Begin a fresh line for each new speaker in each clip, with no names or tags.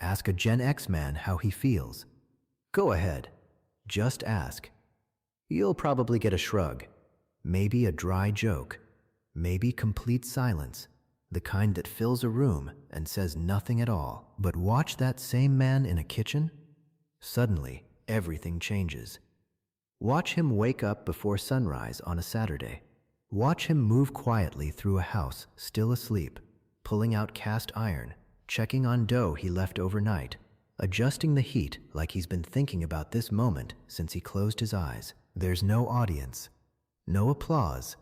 Ask a Gen X man how he feels. Go ahead. Just ask. You'll probably get a shrug, maybe a dry joke, maybe complete silence, the kind that fills a room and says nothing at all. But watch that same man in a kitchen. Suddenly, everything changes. Watch him wake up before sunrise on a Saturday. Watch him move quietly through a house still asleep, pulling out cast iron, checking on dough he left overnight, adjusting the heat like he's been thinking about this moment since he closed his eyes. There's no audience, no applause,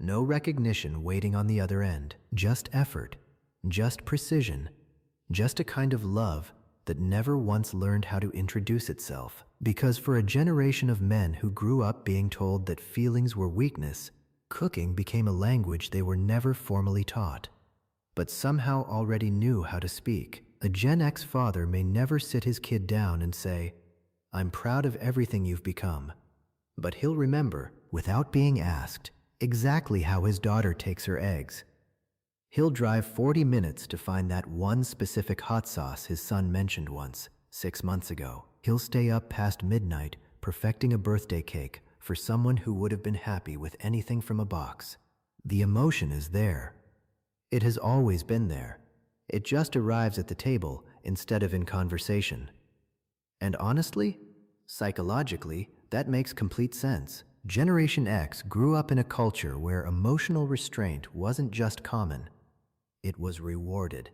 no recognition waiting on the other end. Just effort, just precision, just a kind of love that never once learned how to introduce itself. Because for a generation of men who grew up being told that feelings were weakness, cooking became a language they were never formally taught, but somehow already knew how to speak. A Gen X father may never sit his kid down and say, "I'm proud of everything you've become," but he'll remember, without being asked, exactly how his daughter takes her eggs. He'll drive 40 minutes to find that one specific hot sauce his son mentioned once, 6 months ago. He'll stay up past midnight perfecting a birthday cake for someone who would have been happy with anything from a box. The emotion is there. It has always been there. It just arrives at the table instead of in conversation. And honestly, psychologically, that makes complete sense. Generation X grew up in a culture where emotional restraint wasn't just common, it was rewarded.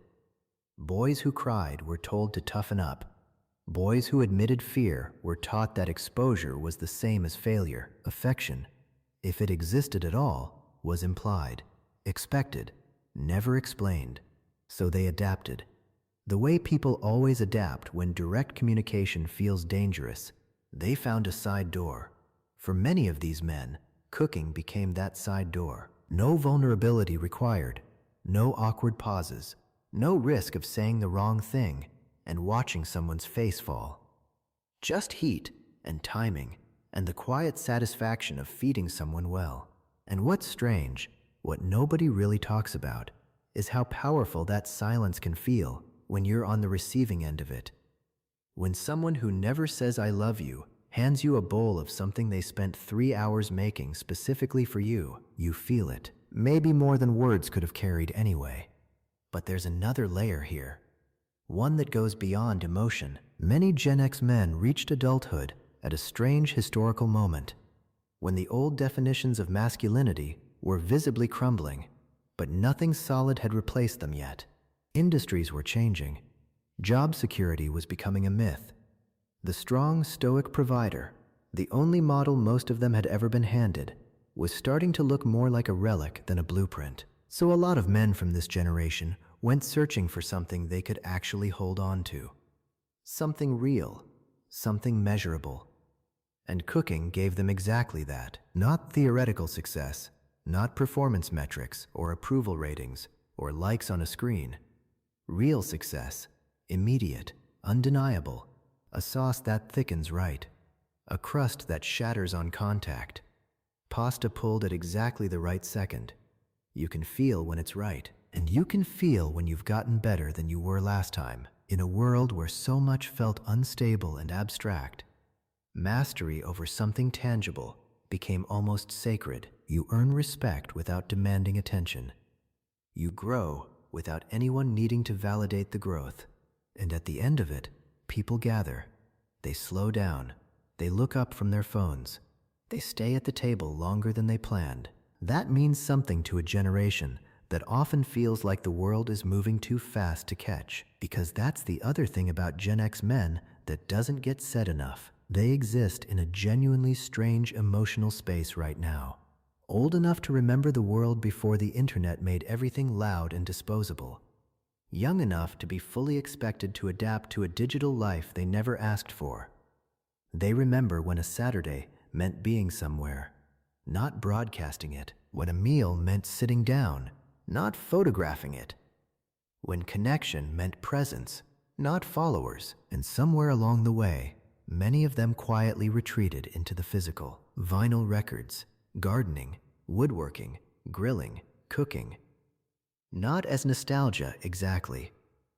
Boys who cried were told to toughen up. Boys who admitted fear were taught that exposure was the same as failure. Affection, if it existed at all, was implied, expected, never explained. So they adapted. The way people always adapt when direct communication feels dangerous, they found a side door. For many of these men, cooking became that side door. No vulnerability required, no awkward pauses, no risk of saying the wrong thing and watching someone's face fall. Just heat and timing and the quiet satisfaction of feeding someone well. And what's strange, what nobody really talks about, is how powerful that silence can feel when you're on the receiving end of it. When someone who never says "I love you" hands you a bowl of something they spent 3 hours making specifically for you, you feel it. Maybe more than words could have carried anyway. But there's another layer here, one that goes beyond emotion. Many Gen X men reached adulthood at a strange historical moment, when the old definitions of masculinity were visibly crumbling, but nothing solid had replaced them yet. Industries were changing. Job security was becoming a myth. The strong, stoic provider, the only model most of them had ever been handed, was starting to look more like a relic than a blueprint. So a lot of men from this generation went searching for something they could actually hold on to. Something real, something measurable. And cooking gave them exactly that. Not theoretical success, not performance metrics or approval ratings or likes on a screen. Real success, immediate, undeniable. A sauce that thickens right. A crust that shatters on contact. Pasta pulled at exactly the right second. You can feel when it's right, and you can feel when you've gotten better than you were last time. In a world where so much felt unstable and abstract, mastery over something tangible became almost sacred. You earn respect without demanding attention. You grow without anyone needing to validate the growth. And at the end of it, people gather. They slow down. They look up from their phones. They stay at the table longer than they planned. That means something to a generation that often feels like the world is moving too fast to catch. Because that's the other thing about Gen X men that doesn't get said enough. They exist in a genuinely strange emotional space right now. Old enough to remember the world before the internet made everything loud and disposable. Young enough to be fully expected to adapt to a digital life they never asked for. They remember when a Saturday meant being somewhere, not broadcasting it. When a meal meant sitting down, not photographing it. When connection meant presence, not followers. And somewhere along the way, many of them quietly retreated into the physical. Vinyl records, gardening, woodworking, grilling, cooking. Not as nostalgia exactly,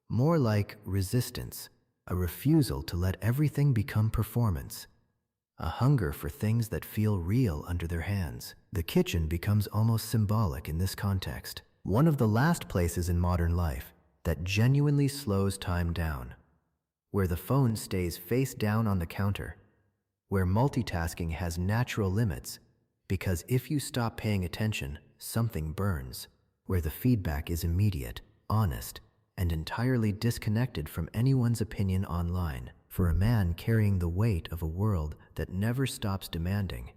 More like resistance, a refusal to let everything become performance, a hunger for things that feel real under their hands. The kitchen becomes almost symbolic in this context, one of the last places in modern life that genuinely slows time down, where the phone stays face down on the counter, where multitasking has natural limits, because if you stop paying attention, something burns, where the feedback is immediate, honest, and entirely disconnected from anyone's opinion online. For a man carrying the weight of a world that never stops demanding,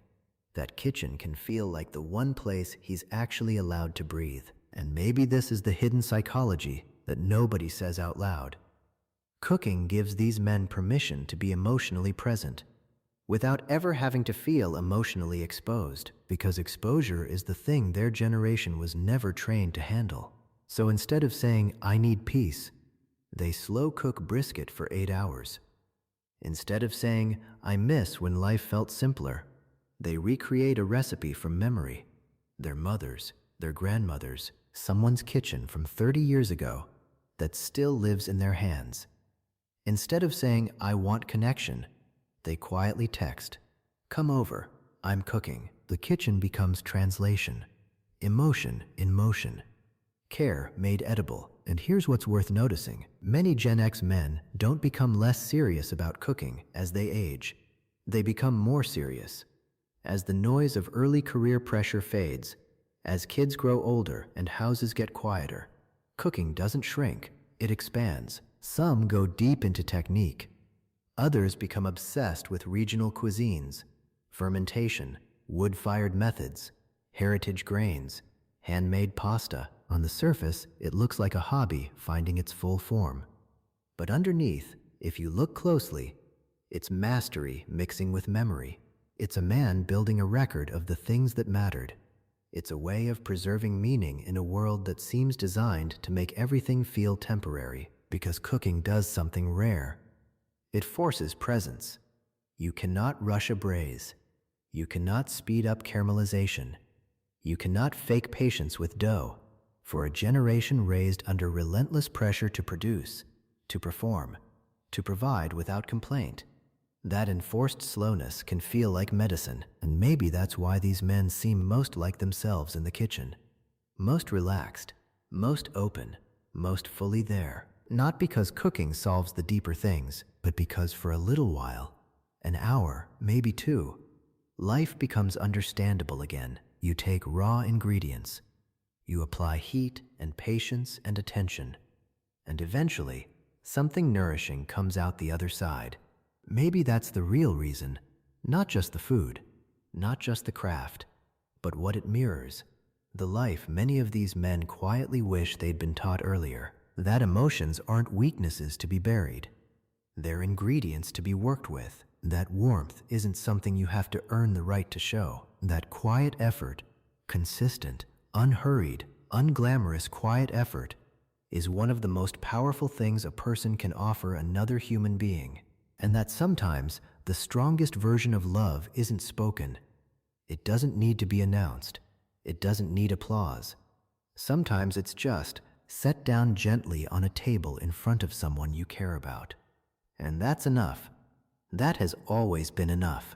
that kitchen can feel like the one place he's actually allowed to breathe. And maybe this is the hidden psychology that nobody says out loud. Cooking gives these men permission to be emotionally present, without ever having to feel emotionally exposed, because exposure is the thing their generation was never trained to handle. So instead of saying, "I need peace," they slow cook brisket for 8 hours. Instead of saying, "I miss when life felt simpler," they recreate a recipe from memory, their mother's, their grandmother's, someone's kitchen from 30 years ago that still lives in their hands. Instead of saying, "I want connection," they quietly text, "Come over, I'm cooking." The kitchen becomes translation, emotion in motion, care made edible. And here's what's worth noticing. Many Gen X men don't become less serious about cooking as they age. They become more serious. As the noise of early career pressure fades, as kids grow older and houses get quieter, cooking doesn't shrink, it expands. Some go deep into technique. Others become obsessed with regional cuisines, fermentation, wood-fired methods, heritage grains, handmade pasta. On the surface, it looks like a hobby finding its full form. But underneath, if you look closely, it's mastery mixing with memory. It's a man building a record of the things that mattered. It's a way of preserving meaning in a world that seems designed to make everything feel temporary, because cooking does something rare. It forces presence. You cannot rush a braise. You cannot speed up caramelization. You cannot fake patience with dough. For a generation raised under relentless pressure to produce, to perform, to provide without complaint, that enforced slowness can feel like medicine. And maybe that's why these men seem most like themselves in the kitchen. Most relaxed, most open, most fully there. Not because cooking solves the deeper things, but because for a little while, an hour, maybe 2, life becomes understandable again. You take raw ingredients, you apply heat and patience and attention, and eventually, something nourishing comes out the other side. Maybe that's the real reason, not just the food, not just the craft, but what it mirrors, the life many of these men quietly wish they'd been taught earlier. That emotions aren't weaknesses to be buried. They're ingredients to be worked with. That warmth isn't something you have to earn the right to show. That quiet effort, consistent, unhurried, unglamorous quiet effort, is one of the most powerful things a person can offer another human being. And that sometimes the strongest version of love isn't spoken. It doesn't need to be announced. It doesn't need applause. Sometimes it's just set down gently on a table in front of someone you care about. And that's enough. That has always been enough.